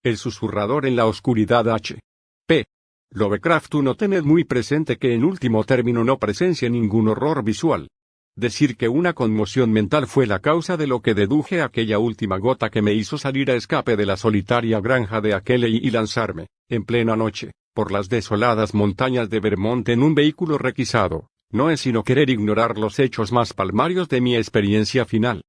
El susurrador en la oscuridad H.P. Lovecraft. No tened muy presente que en último término no presencia ningún horror visual. Decir que una conmoción mental fue la causa de lo que deduje aquella última gota que me hizo salir a escape de la solitaria granja de Ackley y lanzarme, en plena noche, por las desoladas montañas de Vermont en un vehículo requisado, no es sino querer ignorar los hechos más palmarios de mi experiencia final.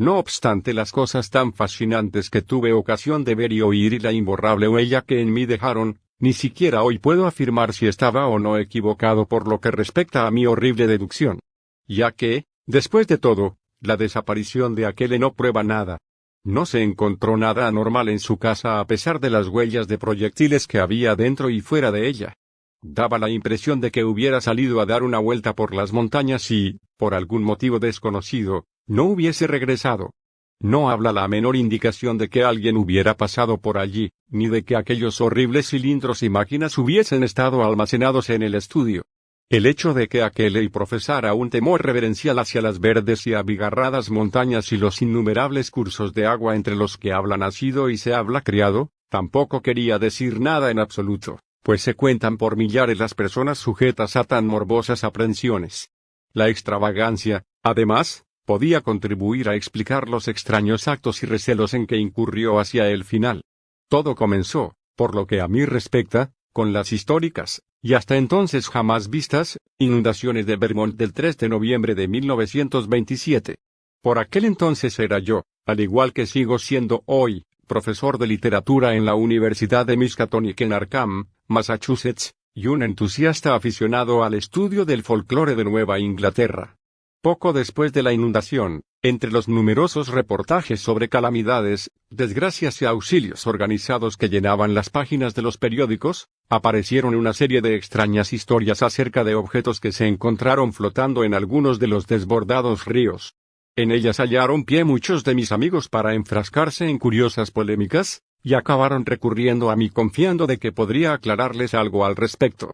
No obstante las cosas tan fascinantes que tuve ocasión de ver y oír y la imborrable huella que en mí dejaron, ni siquiera hoy puedo afirmar si estaba o no equivocado por lo que respecta a mi horrible deducción. Ya que, después de todo, la desaparición de Ackley no prueba nada. No se encontró nada anormal en su casa a pesar de las huellas de proyectiles que había dentro y fuera de ella. Daba la impresión de que hubiera salido a dar una vuelta por las montañas y, por algún motivo desconocido, no hubiese regresado. No habla la menor indicación de que alguien hubiera pasado por allí, ni de que aquellos horribles cilindros y máquinas hubiesen estado almacenados en el estudio. El hecho de que Ackley profesara un temor reverencial hacia las verdes y abigarradas montañas y los innumerables cursos de agua entre los que habla nacido y se habla criado, tampoco quería decir nada en absoluto, pues se cuentan por millares las personas sujetas a tan morbosas aprensiones. La extravagancia, además, podía contribuir a explicar los extraños actos y recelos en que incurrió hacia el final. Todo comenzó, por lo que a mí respecta, con las históricas, y hasta entonces jamás vistas, inundaciones de Vermont del 3 de noviembre de 1927. Por aquel entonces era yo, al igual que sigo siendo hoy, profesor de literatura en la Universidad de Miskatonic en Arkham, Massachusetts, y un entusiasta aficionado al estudio del folclore de Nueva Inglaterra. Poco después de la inundación, entre los numerosos reportajes sobre calamidades, desgracias y auxilios organizados que llenaban las páginas de los periódicos, aparecieron una serie de extrañas historias acerca de objetos que se encontraron flotando en algunos de los desbordados ríos. En ellas hallaron pie muchos de mis amigos para enfrascarse en curiosas polémicas, y acabaron recurriendo a mí confiando de que podría aclararles algo al respecto.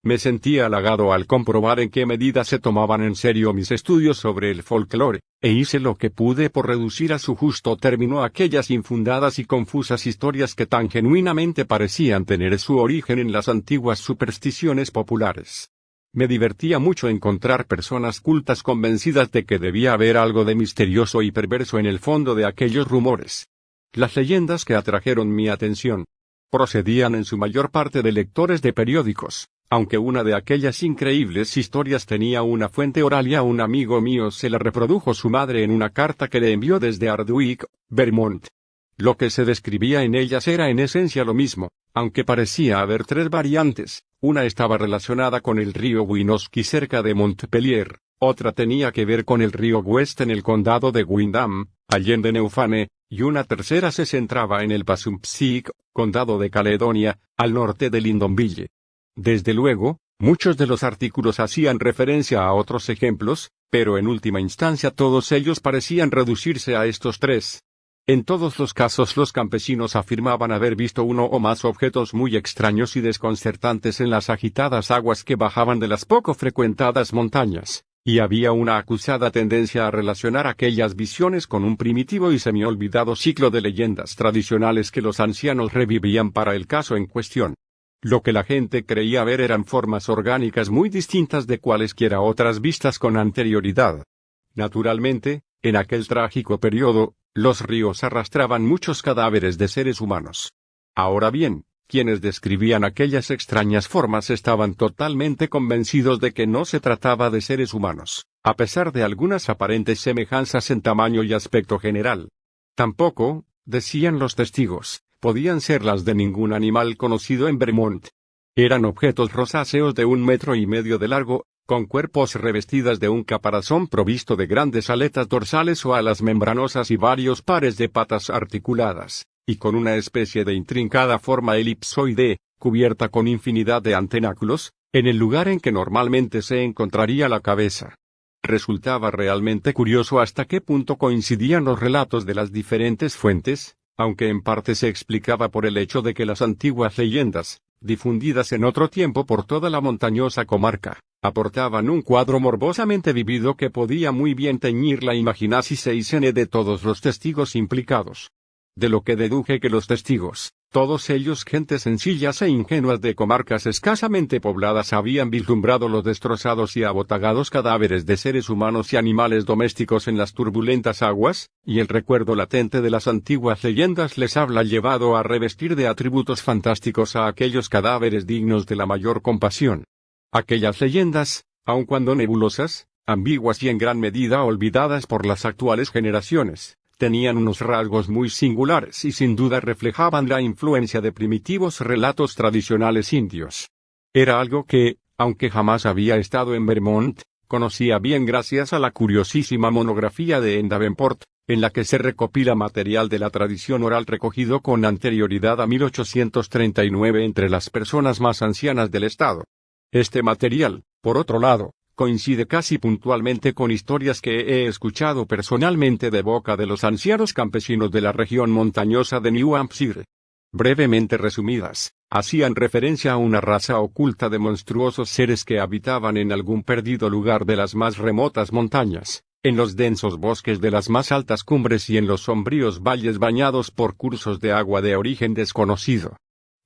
Me sentí halagado al comprobar en qué medida se tomaban en serio mis estudios sobre el folclore, e hice lo que pude por reducir a su justo término aquellas infundadas y confusas historias que tan genuinamente parecían tener su origen en las antiguas supersticiones populares. Me divertía mucho encontrar personas cultas convencidas de que debía haber algo de misterioso y perverso en el fondo de aquellos rumores. Las leyendas que atrajeron mi atención procedían en su mayor parte de lectores de periódicos, aunque una de aquellas increíbles historias tenía una fuente oral y a un amigo mío se la reprodujo su madre en una carta que le envió desde Hardwick, Vermont. Lo que se describía en ellas era en esencia lo mismo, aunque parecía haber tres variantes. Una estaba relacionada con el río Winooski cerca de Montpelier, otra tenía que ver con el río West en el condado de Windham, allende Neufane, y una tercera se centraba en el Passumpsic, condado de Caledonia, al norte de Lyndonville. Desde luego, muchos de los artículos hacían referencia a otros ejemplos, pero en última instancia todos ellos parecían reducirse a estos tres. En todos los casos los campesinos afirmaban haber visto uno o más objetos muy extraños y desconcertantes en las agitadas aguas que bajaban de las poco frecuentadas montañas, y había una acusada tendencia a relacionar aquellas visiones con un primitivo y semiolvidado ciclo de leyendas tradicionales que los ancianos revivían para el caso en cuestión. Lo que la gente creía ver eran formas orgánicas muy distintas de cualesquiera otras vistas con anterioridad. Naturalmente, en aquel trágico periodo, los ríos arrastraban muchos cadáveres de seres humanos. Ahora bien, quienes describían aquellas extrañas formas estaban totalmente convencidos de que no se trataba de seres humanos, a pesar de algunas aparentes semejanzas en tamaño y aspecto general. Tampoco, decían los testigos, podían ser las de ningún animal conocido en Vermont. Eran objetos rosáceos de 1,5 metros de largo, con cuerpos revestidas de un caparazón provisto de grandes aletas dorsales o alas membranosas y varios pares de patas articuladas, y con una especie de intrincada forma elipsoide, cubierta con infinidad de antenáculos, en el lugar en que normalmente se encontraría la cabeza. Resultaba realmente curioso hasta qué punto coincidían los relatos de las diferentes fuentes, aunque en parte se explicaba por el hecho de que las antiguas leyendas, difundidas en otro tiempo por toda la montañosa comarca, aportaban un cuadro morbosamente vivido que podía muy bien teñir la imaginación de todos los testigos implicados. de lo que deduje que los testigos, todos ellos gentes sencillas e ingenuas de comarcas escasamente pobladas, habían vislumbrado los destrozados y abotagados cadáveres de seres humanos y animales domésticos en las turbulentas aguas, y el recuerdo latente de las antiguas leyendas les habla llevado a revestir de atributos fantásticos a aquellos cadáveres dignos de la mayor compasión. Aquellas leyendas, aun cuando nebulosas, ambiguas y en gran medida olvidadas por las actuales generaciones, tenían unos rasgos muy singulares y sin duda reflejaban la influencia de primitivos relatos tradicionales indios. Era algo que, aunque jamás había estado en Vermont, conocía bien gracias a la curiosísima monografía de N. Davenport, en la que se recopila material de la tradición oral recogido con anterioridad a 1839 entre las personas más ancianas del estado. Este material, por otro lado, coincide casi puntualmente con historias que he escuchado personalmente de boca de los ancianos campesinos de la región montañosa de New Hampshire. Brevemente resumidas, hacían referencia a una raza oculta de monstruosos seres que habitaban en algún perdido lugar de las más remotas montañas, en los densos bosques de las más altas cumbres y en los sombríos valles bañados por cursos de agua de origen desconocido.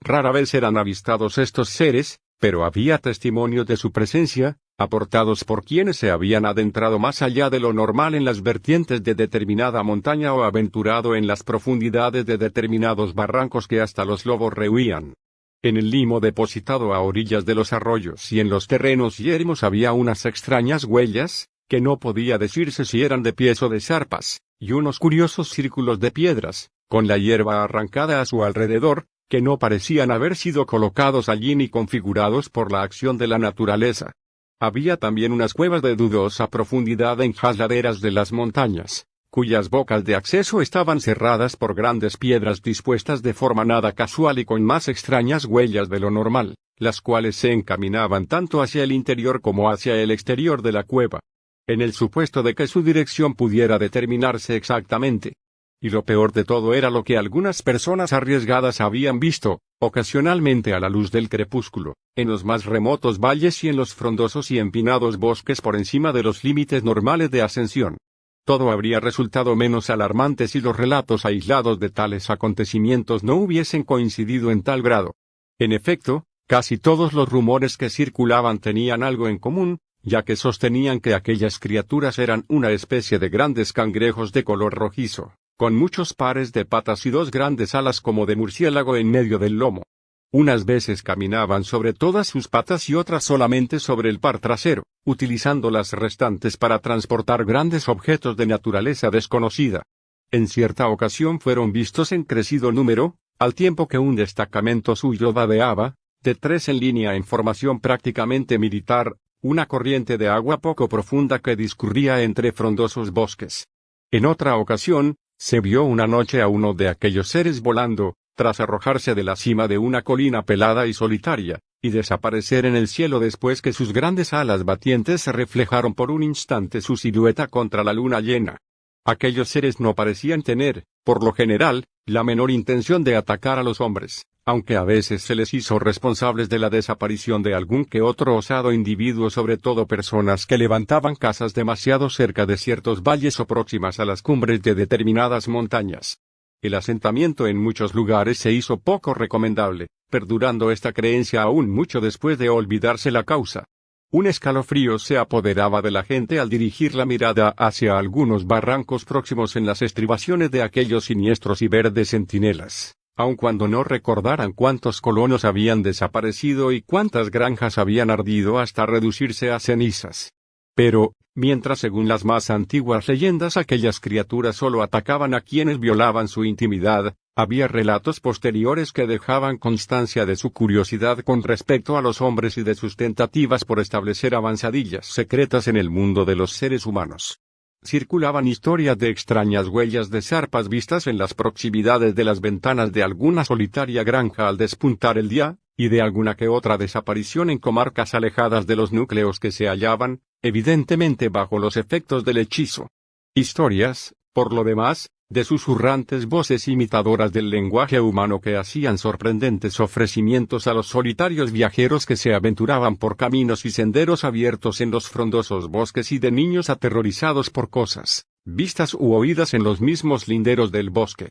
Rara vez eran avistados estos seres, pero había testimonios de su presencia, aportados por quienes se habían adentrado más allá de lo normal en las vertientes de determinada montaña o aventurado en las profundidades de determinados barrancos que hasta los lobos rehuían. En el limo depositado a orillas de los arroyos y en los terrenos yermos había unas extrañas huellas, que no podía decirse si eran de pies o de zarpas, y unos curiosos círculos de piedras, con la hierba arrancada a su alrededor, que no parecían haber sido colocados allí ni configurados por la acción de la naturaleza. Había también unas cuevas de dudosa profundidad en las laderas de las montañas, cuyas bocas de acceso estaban cerradas por grandes piedras dispuestas de forma nada casual y con más extrañas huellas de lo normal, las cuales se encaminaban tanto hacia el interior como hacia el exterior de la cueva, en el supuesto de que su dirección pudiera determinarse exactamente. Y lo peor de todo era lo que algunas personas arriesgadas habían visto, ocasionalmente a la luz del crepúsculo, en los más remotos valles y en los frondosos y empinados bosques por encima de los límites normales de ascensión. Todo habría resultado menos alarmante si los relatos aislados de tales acontecimientos no hubiesen coincidido en tal grado. En efecto, casi todos los rumores que circulaban tenían algo en común, ya que sostenían que aquellas criaturas eran una especie de grandes cangrejos de color rojizo, con muchos pares de patas y dos grandes alas como de murciélago en medio del lomo. Unas veces caminaban sobre todas sus patas y otras solamente sobre el par trasero, utilizando las restantes para transportar grandes objetos de naturaleza desconocida. En cierta ocasión fueron vistos en crecido número, al tiempo que un destacamento suyo vadeaba, de tres en línea en formación prácticamente militar, una corriente de agua poco profunda que discurría entre frondosos bosques. En otra ocasión, se vio una noche a uno de aquellos seres volando, tras arrojarse de la cima de una colina pelada y solitaria, y desaparecer en el cielo después que sus grandes alas batientes reflejaron por un instante su silueta contra la luna llena. Aquellos seres no parecían tener, por lo general, la menor intención de atacar a los hombres, aunque a veces se les hizo responsables de la desaparición de algún que otro osado individuo, sobre todo personas que levantaban casas demasiado cerca de ciertos valles o próximas a las cumbres de determinadas montañas. El asentamiento en muchos lugares se hizo poco recomendable, perdurando esta creencia aún mucho después de olvidarse la causa. Un escalofrío se apoderaba de la gente al dirigir la mirada hacia algunos barrancos próximos en las estribaciones de aquellos siniestros y verdes centinelas, aun cuando no recordaran cuántos colonos habían desaparecido y cuántas granjas habían ardido hasta reducirse a cenizas. Pero, mientras según las más antiguas leyendas aquellas criaturas solo atacaban a quienes violaban su intimidad, había relatos posteriores que dejaban constancia de su curiosidad con respecto a los hombres y de sus tentativas por establecer avanzadillas secretas en el mundo de los seres humanos. Circulaban historias de extrañas huellas de zarpas vistas en las proximidades de las ventanas de alguna solitaria granja al despuntar el día, y de alguna que otra desaparición en comarcas alejadas de los núcleos que se hallaban, evidentemente bajo los efectos del hechizo. Historias, por lo demás, de susurrantes voces imitadoras del lenguaje humano que hacían sorprendentes ofrecimientos a los solitarios viajeros que se aventuraban por caminos y senderos abiertos en los frondosos bosques y de niños aterrorizados por cosas, vistas u oídas en los mismos linderos del bosque.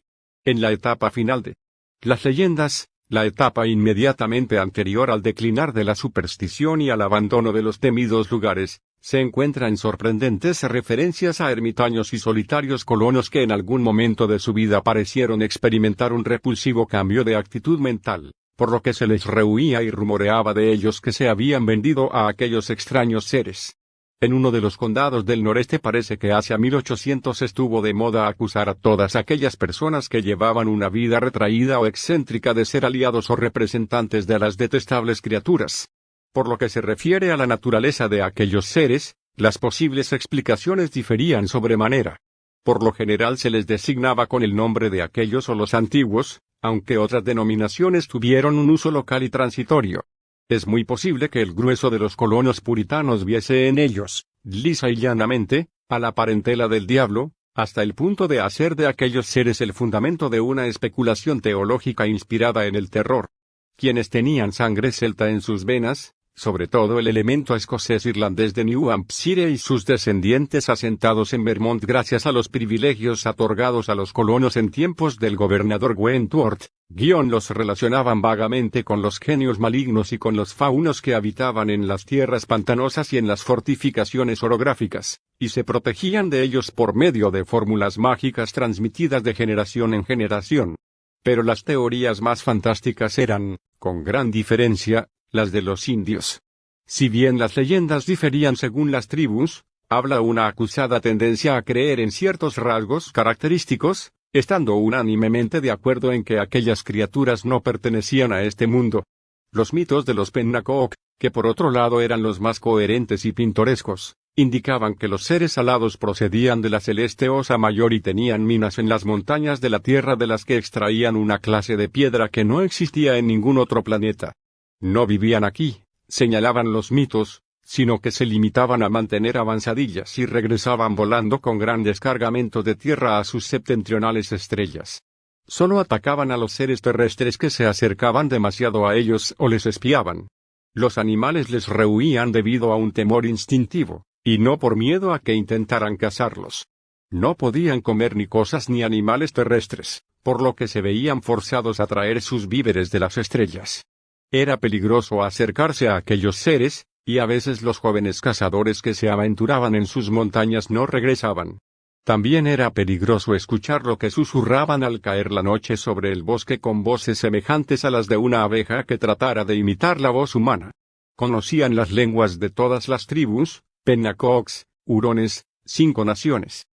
en la etapa final de las leyendas, la etapa inmediatamente anterior al declinar de la superstición y al abandono de los temidos lugares, se encuentran sorprendentes referencias a ermitaños y solitarios colonos que en algún momento de su vida parecieron experimentar un repulsivo cambio de actitud mental, por lo que se les rehuía y rumoreaba de ellos que se habían vendido a aquellos extraños seres. En uno de los condados del noreste parece que hacia 1800 estuvo de moda acusar a todas aquellas personas que llevaban una vida retraída o excéntrica de ser aliados o representantes de las detestables criaturas. Por lo que se refiere a la naturaleza de aquellos seres, las posibles explicaciones diferían sobremanera. Por lo general se les designaba con el nombre de aquellos o los antiguos, aunque otras denominaciones tuvieron un uso local y transitorio. Es muy posible que el grueso de los colonos puritanos viese en ellos, lisa y llanamente, a la parentela del diablo, hasta el punto de hacer de aquellos seres el fundamento de una especulación teológica inspirada en el terror. Quienes tenían sangre celta en sus venas, sobre todo el elemento escocés-irlandés de New Hampshire y sus descendientes asentados en Vermont gracias a los privilegios otorgados a los colonos en tiempos del gobernador Wentworth, los relacionaban vagamente con los genios malignos y con los faunos que habitaban en las tierras pantanosas y en las fortificaciones orográficas, y se protegían de ellos por medio de fórmulas mágicas transmitidas de generación en generación. Pero las teorías más fantásticas eran, con gran diferencia, las de los indios. Si bien las leyendas diferían según las tribus, habla una acusada tendencia a creer en ciertos rasgos característicos, estando unánimemente de acuerdo en que aquellas criaturas no pertenecían a este mundo. Los mitos de los Pennacook, que por otro lado eran los más coherentes y pintorescos, indicaban que los seres alados procedían de la celeste Osa Mayor y tenían minas en las montañas de la Tierra de las que extraían una clase de piedra que no existía en ningún otro planeta. No vivían aquí, señalaban los mitos, sino que se limitaban a mantener avanzadillas y regresaban volando con grandes cargamentos de tierra a sus septentrionales estrellas. Solo atacaban a los seres terrestres que se acercaban demasiado a ellos o les espiaban. Los animales les rehuían debido a un temor instintivo, y no por miedo a que intentaran cazarlos. No podían comer ni cosas ni animales terrestres, por lo que se veían forzados a traer sus víveres de las estrellas. Era peligroso acercarse a aquellos seres, y a veces los jóvenes cazadores que se aventuraban en sus montañas no regresaban. También era peligroso escuchar lo que susurraban al caer la noche sobre el bosque con voces semejantes a las de una abeja que tratara de imitar la voz humana. Conocían las lenguas de todas las tribus, Pennacooks, Hurones, 5 naciones.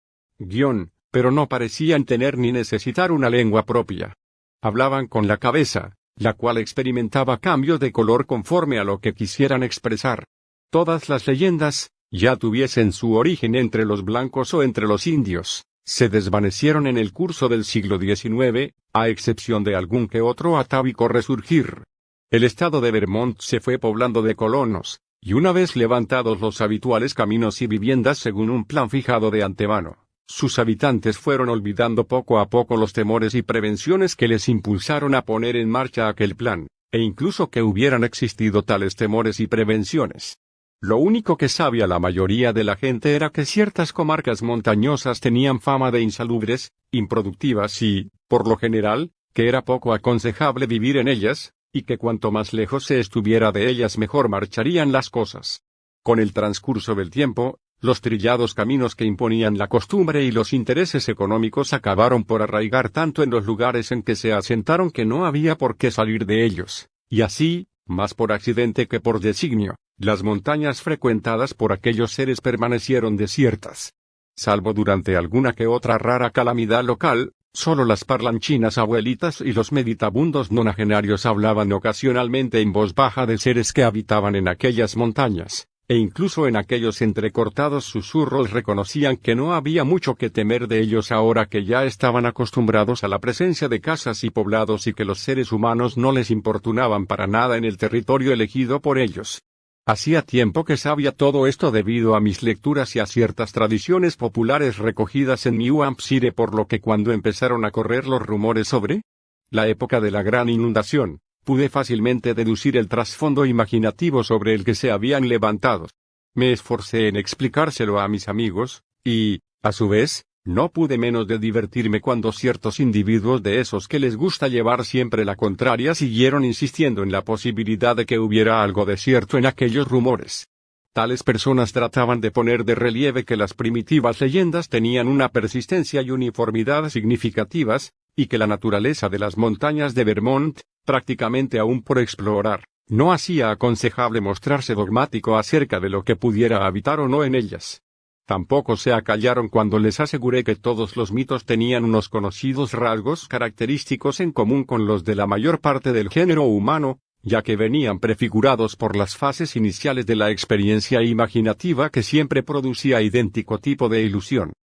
Pero no parecían tener ni necesitar una lengua propia. Hablaban con la cabeza, la cual experimentaba cambios de color conforme a lo que quisieran expresar. Todas las leyendas, ya tuviesen su origen entre los blancos o entre los indios, se desvanecieron en el curso del siglo XIX, a excepción de algún que otro atávico resurgir. El estado de Vermont se fue poblando de colonos, y una vez levantados los habituales caminos y viviendas según un plan fijado de antemano, sus habitantes fueron olvidando poco a poco los temores y prevenciones que les impulsaron a poner en marcha aquel plan, e incluso que hubieran existido tales temores y prevenciones. Lo único que sabía la mayoría de la gente era que ciertas comarcas montañosas tenían fama de insalubres, improductivas y, por lo general, que era poco aconsejable vivir en ellas, y que cuanto más lejos se estuviera de ellas mejor marcharían las cosas. Con el transcurso del tiempo, los trillados caminos que imponían la costumbre y los intereses económicos acabaron por arraigar tanto en los lugares en que se asentaron que no había por qué salir de ellos, y así, más por accidente que por designio, las montañas frecuentadas por aquellos seres permanecieron desiertas. Salvo durante alguna que otra rara calamidad local, solo las parlanchinas abuelitas y los meditabundos nonagenarios hablaban ocasionalmente en voz baja de seres que habitaban en aquellas montañas. E incluso en aquellos entrecortados susurros reconocían que no había mucho que temer de ellos ahora que ya estaban acostumbrados a la presencia de casas y poblados y que los seres humanos no les importunaban para nada en el territorio elegido por ellos. Hacía tiempo que sabía todo esto debido a mis lecturas y a ciertas tradiciones populares recogidas en New Hampshire, por lo que cuando empezaron a correr los rumores sobre la época de la gran inundación, pude fácilmente deducir el trasfondo imaginativo sobre el que se habían levantado. Me esforcé en explicárselo a mis amigos, y, a su vez, No pude menos de divertirme cuando ciertos individuos de esos que les gusta llevar siempre la contraria siguieron insistiendo en la posibilidad de que hubiera algo de cierto en aquellos rumores. Tales personas trataban de poner de relieve que las primitivas leyendas tenían una persistencia y uniformidad significativas, y que la naturaleza de las montañas de Vermont, prácticamente aún por explorar, no hacía aconsejable mostrarse dogmático acerca de lo que pudiera habitar o no en ellas. Tampoco se acallaron cuando les aseguré que todos los mitos tenían unos conocidos rasgos característicos en común con los de la mayor parte del género humano, ya que venían prefigurados por las fases iniciales de la experiencia imaginativa que siempre producía idéntico tipo de ilusión.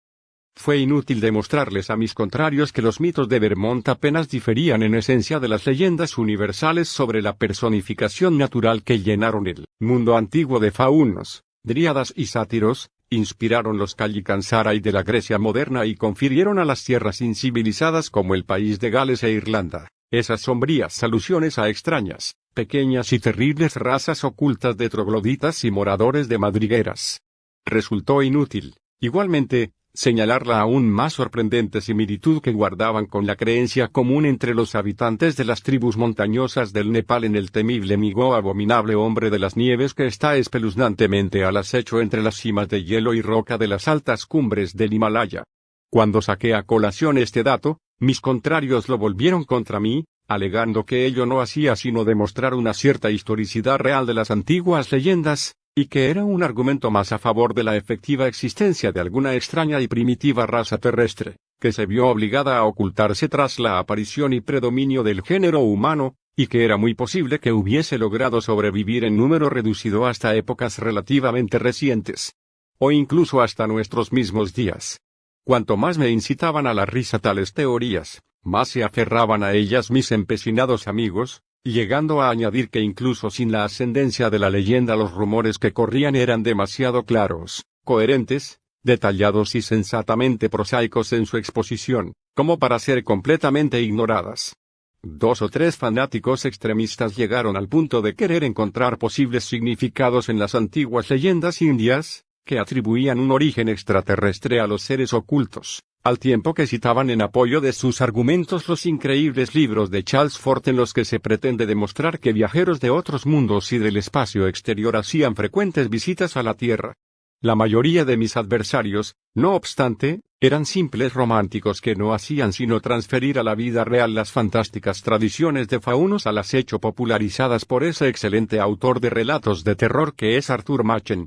Fue inútil demostrarles a mis contrarios que los mitos de Vermont apenas diferían en esencia de las leyendas universales sobre la personificación natural que llenaron el mundo antiguo de faunos, dríadas y sátiros, inspiraron los Kallikansarai de la Grecia moderna y confirieron a las tierras incivilizadas como el país de Gales e Irlanda, esas sombrías alusiones a extrañas, pequeñas y terribles razas ocultas de trogloditas y moradores de madrigueras. Resultó inútil, igualmente, señalar la aún más sorprendente similitud que guardaban con la creencia común entre los habitantes de las tribus montañosas del Nepal en el temible Migo, abominable hombre de las nieves que está espeluznantemente al acecho entre las cimas de hielo y roca de las altas cumbres del Himalaya. Cuando saqué a colación este dato, mis contrarios lo volvieron contra mí, alegando que ello no hacía sino demostrar una cierta historicidad real de las antiguas leyendas, y que era un argumento más a favor de la efectiva existencia de alguna extraña y primitiva raza terrestre, que se vio obligada a ocultarse tras la aparición y predominio del género humano, y que era muy posible que hubiese logrado sobrevivir en número reducido hasta épocas relativamente recientes, o incluso hasta nuestros mismos días. Cuanto más me incitaban a la risa tales teorías, más se aferraban a ellas mis empecinados amigos, llegando a añadir que incluso sin la ascendencia de la leyenda los rumores que corrían eran demasiado claros, coherentes, detallados y sensatamente prosaicos en su exposición, como para ser completamente ignoradas. 2 o 3 fanáticos extremistas llegaron al punto de querer encontrar posibles significados en las antiguas leyendas indias, que atribuían un origen extraterrestre a los seres ocultos, al tiempo que citaban en apoyo de sus argumentos los increíbles libros de Charles Fort en los que se pretende demostrar que viajeros de otros mundos y del espacio exterior hacían frecuentes visitas a la Tierra. La mayoría de mis adversarios, no obstante, eran simples románticos que no hacían sino transferir a la vida real las fantásticas tradiciones de faunos al acecho popularizadas por ese excelente autor de relatos de terror que es Arthur Machen.